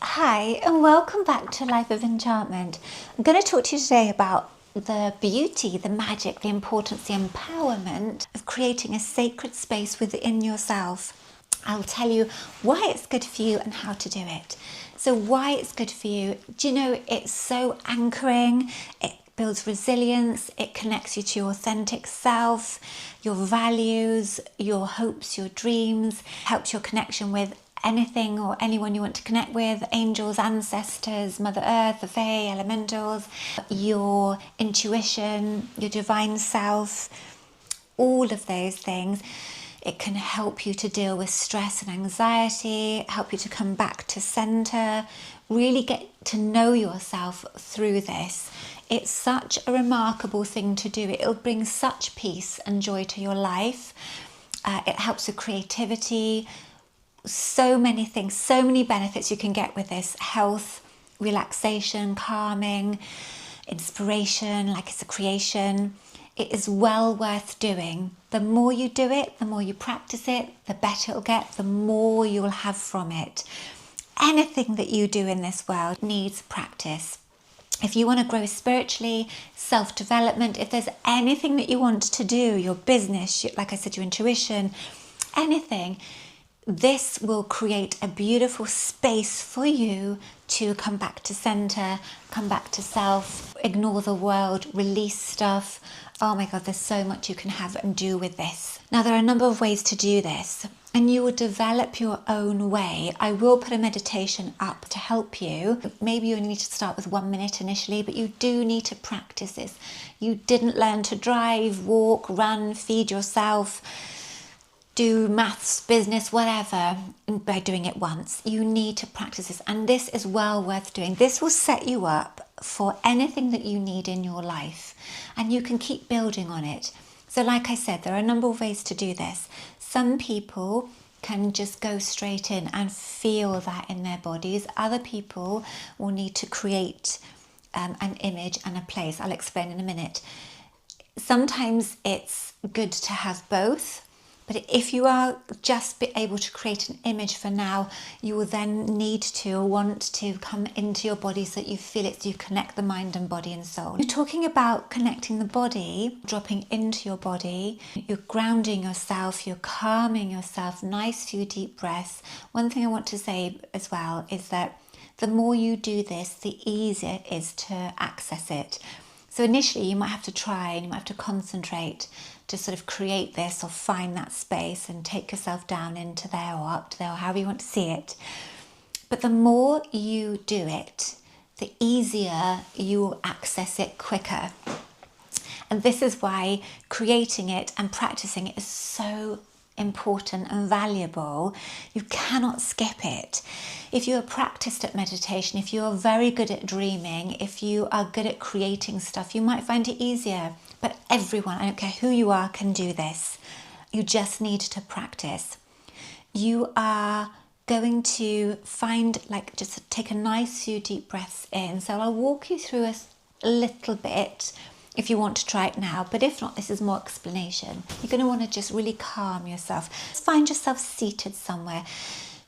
Hi, and welcome back to Life of Enchantment. I'm going to talk to you today about the beauty, the magic, the importance, the empowerment of creating a sacred space within yourself. I'll tell you why it's good for you and how to do it. So why it's good for you, do you know it's so anchoring, it builds resilience, it connects you to your authentic self, your values, your hopes, your dreams, helps your connection with anything or anyone you want to connect with, angels, ancestors, Mother Earth, the Fae, elementals, your intuition, your divine self, all of those things. It can help you to deal with stress and anxiety, help you to come back to center, really get to know yourself through this. It's such a remarkable thing to do. It'll bring such peace and joy to your life. It helps with creativity, so many things, so many benefits you can get with this. Health, relaxation, calming, inspiration, like it's a creation. It is well worth doing. The more you do it, the more you practice it, the better it'll get, the more you'll have from it. Anything that you do in this world needs practice. If you want to grow spiritually, self-development, if there's anything that you want to do, your business, like I said, your intuition, anything, this will create a beautiful space for you to come back to center, come back to self, ignore the world, release stuff. Oh my God, there's so much you can have and do with this. Now, there are a number of ways to do this, and you will develop your own way. I will put a meditation up to help you. Maybe you only need to start with 1 minute initially, but you do need to practice this. You didn't learn to drive, walk, run, feed yourself, do maths, business, whatever, by doing it once. You need to practice this, and this is well worth doing. This will set you up for anything that you need in your life, and you can keep building on it. So like I said, there are a number of ways to do this. Some people can just go straight in and feel that in their bodies. Other people will need to create an image and a place. I'll explain in a minute. Sometimes it's good to have both. But if you are just be able to create an image for now, you will then need to or want to come into your body so that you feel it, so you connect the mind and body and soul. You're talking about connecting the body, dropping into your body, you're grounding yourself, you're calming yourself, nice few deep breaths. One thing I want to say as well is that the more you do this, the easier it is to access it. So initially you might have to try and you might have to concentrate to sort of create this or find that space and take yourself down into there or up to there or however you want to see it. But the more you do it, the easier you will access it quicker. And this is why creating it and practicing it is so important and valuable. You cannot skip it. If you are practiced at meditation, if you are very good at dreaming, if you are good at creating stuff, you might find it easier. But everyone, I don't care who you are, can do this. You just need to practice. You are going to find, like, just take a nice few deep breaths in. So I'll walk you through a little bit if you want to try it now, but if not, this is more explanation. You're going to want to just really calm yourself. Just find yourself seated somewhere.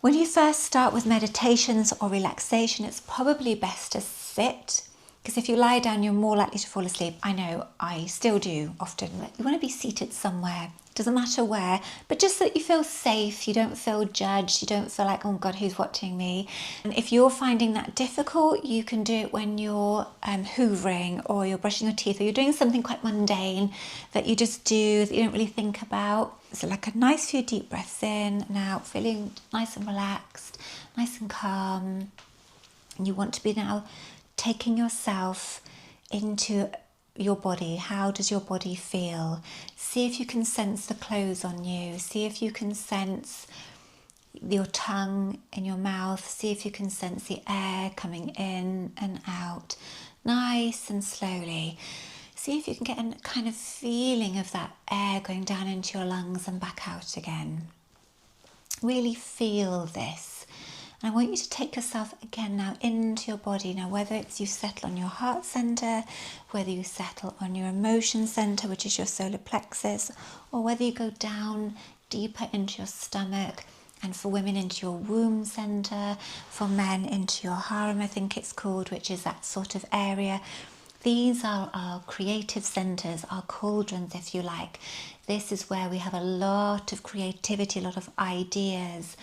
When you first start with meditations or relaxation, it's probably best to sit, because if you lie down, you're more likely to fall asleep. I know, I still do often, but you want to be seated somewhere. Doesn't matter where, but just so that you feel safe, you don't feel judged, you don't feel like, oh God, who's watching me? And if you're finding that difficult, you can do it when you're hoovering or you're brushing your teeth or you're doing something quite mundane that you just do, that you don't really think about. So like a nice few deep breaths in and out, feeling nice and relaxed, nice and calm. And you want to be now taking yourself into your body. How does your body feel? See if you can sense the clothes on you. See if you can sense your tongue in your mouth. See if you can sense the air coming in and out, nice and slowly. See if you can get a kind of feeling of that air going down into your lungs and back out again. Really feel this. And I want you to take yourself again now into your body. Now, whether it's you settle on your heart center, whether you settle on your emotion center, which is your solar plexus, or whether you go down deeper into your stomach and for women into your womb center, for men into your harem, I think it's called, which is that sort of area. These are our creative centers, our cauldrons, if you like. This is where we have a lot of creativity, a lot of ideas.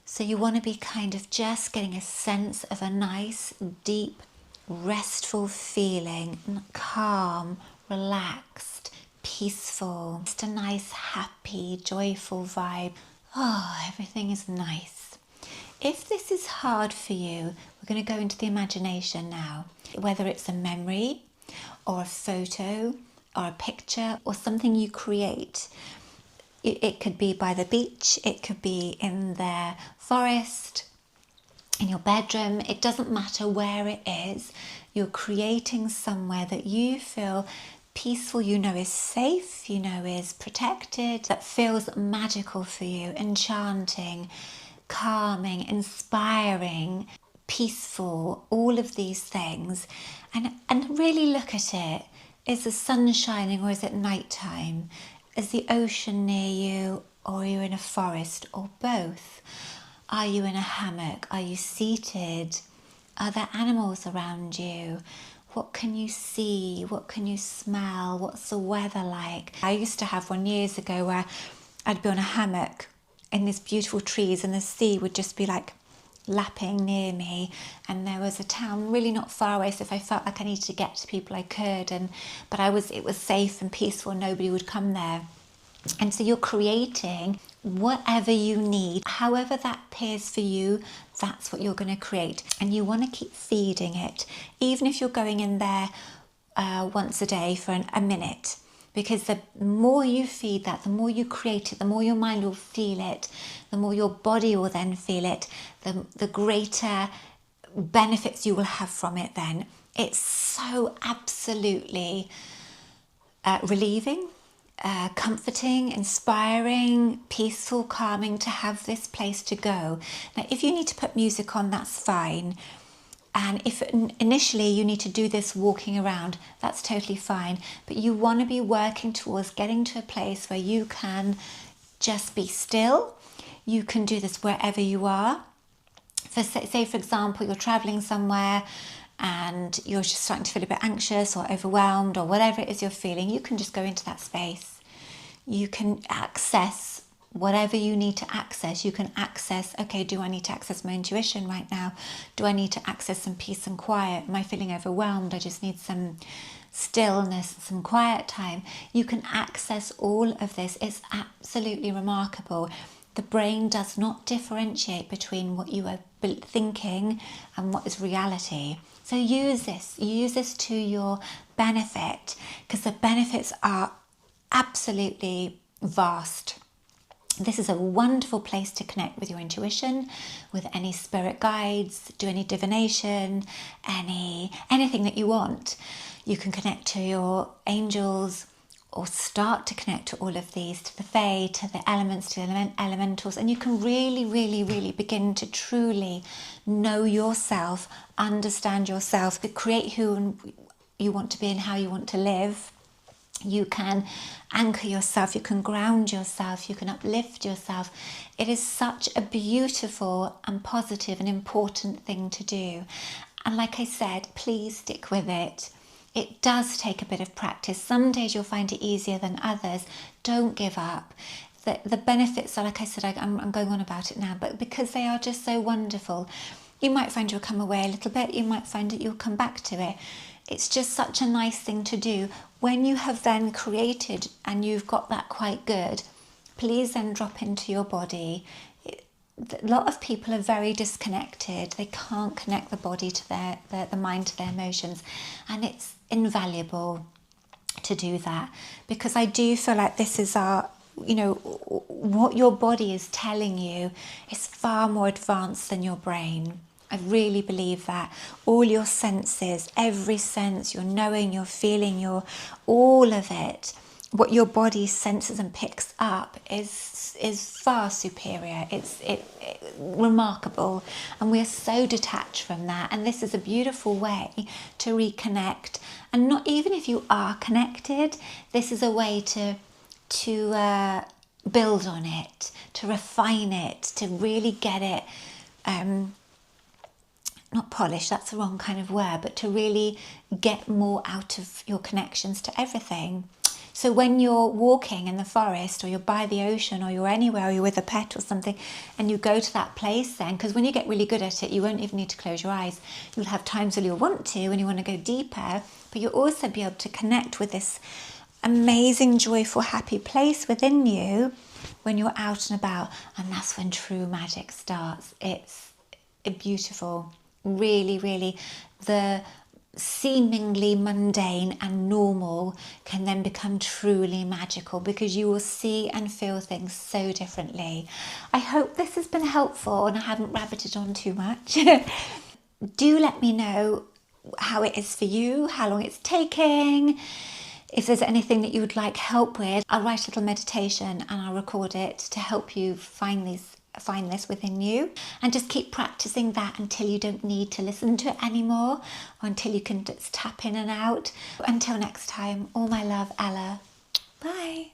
So you want to be kind of just getting a sense of a nice, deep, restful feeling, calm, relaxed, peaceful, just a nice, happy, joyful vibe. Oh, everything is nice. If this is hard for you, we're going to go into the imagination now. Whether it's a memory or a photo or a picture or something you create. It could be by the beach, it could be in the forest, in your bedroom. It doesn't matter where it is. You're creating somewhere that you feel peaceful, you know is safe, you know is protected, that feels magical for you, enchanting, calming, inspiring, peaceful, all of these things. And really look at it. Is the sun shining or is it nighttime? Is the ocean near you, or are you in a forest, or both? Are you in a hammock? Are you seated? Are there animals around you? What can you see? What can you smell? What's the weather like? I used to have one years ago where I'd be on a hammock in these beautiful trees and the sea would just be like lapping near me, and there was a town really not far away, so if I felt like I needed to get to people I could, but it was safe and peaceful, nobody would come there. And so you're creating whatever you need, however that appears for you, that's what you're going to create, and you want to keep feeding it, even if you're going in there once a day for a minute. Because the more you feed that, the more you create it, the more your mind will feel it, the more your body will then feel it, the greater benefits you will have from it then. It's so absolutely relieving, comforting, inspiring, peaceful, calming to have this place to go. Now, if you need to put music on, that's fine. And if initially you need to do this walking around, that's totally fine. But you want to be working towards getting to a place where you can just be still. You can do this wherever you are. Say, for example, you're traveling somewhere and you're just starting to feel a bit anxious or overwhelmed or whatever it is you're feeling, you can just go into that space. You can access whatever you need to access. You can access, okay, do I need to access my intuition right now? Do I need to access some peace and quiet? Am I feeling overwhelmed? I just need some stillness, some quiet time. You can access all of this. It's absolutely remarkable. The brain does not differentiate between what you are thinking and what is reality. So use this to your benefit, because the benefits are absolutely vast. This is a wonderful place to connect with your intuition, with any spirit guides, do any divination, anything that you want. You can connect to your angels, or start to connect to all of these, to the fae, to the elements, to the elementals, and you can really, really, really begin to truly know yourself, understand yourself, create who you want to be and how you want to live. You can anchor yourself, you can ground yourself, you can uplift yourself. It is such a beautiful and positive and important thing to do. And like I said, please stick with it. It does take a bit of practice. Some days you'll find it easier than others. Don't give up. The benefits are, like I said, I'm going on about it now, but because they are just so wonderful, you might find you'll come away a little bit, you might find that you'll come back to it. It's just such a nice thing to do. When you have then created and you've got that quite good, please then drop into your body. A lot of people are very disconnected. They can't connect the body to the mind to their emotions, and it's invaluable to do that, because I do feel like this is what your body is telling you is far more advanced than your brain. I really believe that. All your senses, every sense, your knowing, your feeling, all of it, what your body senses and picks up is far superior. It's remarkable, and we're so detached from that. And this is a beautiful way to reconnect. And not even if you are connected, this is a way to build on it, to refine it, to really get it, not polish, that's the wrong kind of word, but to really get more out of your connections to everything. So when you're walking in the forest, or you're by the ocean, or you're anywhere, or you're with a pet or something, and you go to that place then, because when you get really good at it, you won't even need to close your eyes. You'll have times when you'll want to, and you want to go deeper, but you'll also be able to connect with this amazing, joyful, happy place within you when you're out and about. And that's when true magic starts. It's beautiful. Really, really, the seemingly mundane and normal can then become truly magical, because you will see and feel things so differently. I hope this has been helpful and I haven't rabbited on too much. Do let me know how it is for you, how long it's taking. If there's anything that you would like help with, I'll write a little meditation and I'll record it to help you find this within you, and just keep practicing that until you don't need to listen to it anymore, or until you can just tap in and out. Until next time, all my love, Ella. Bye.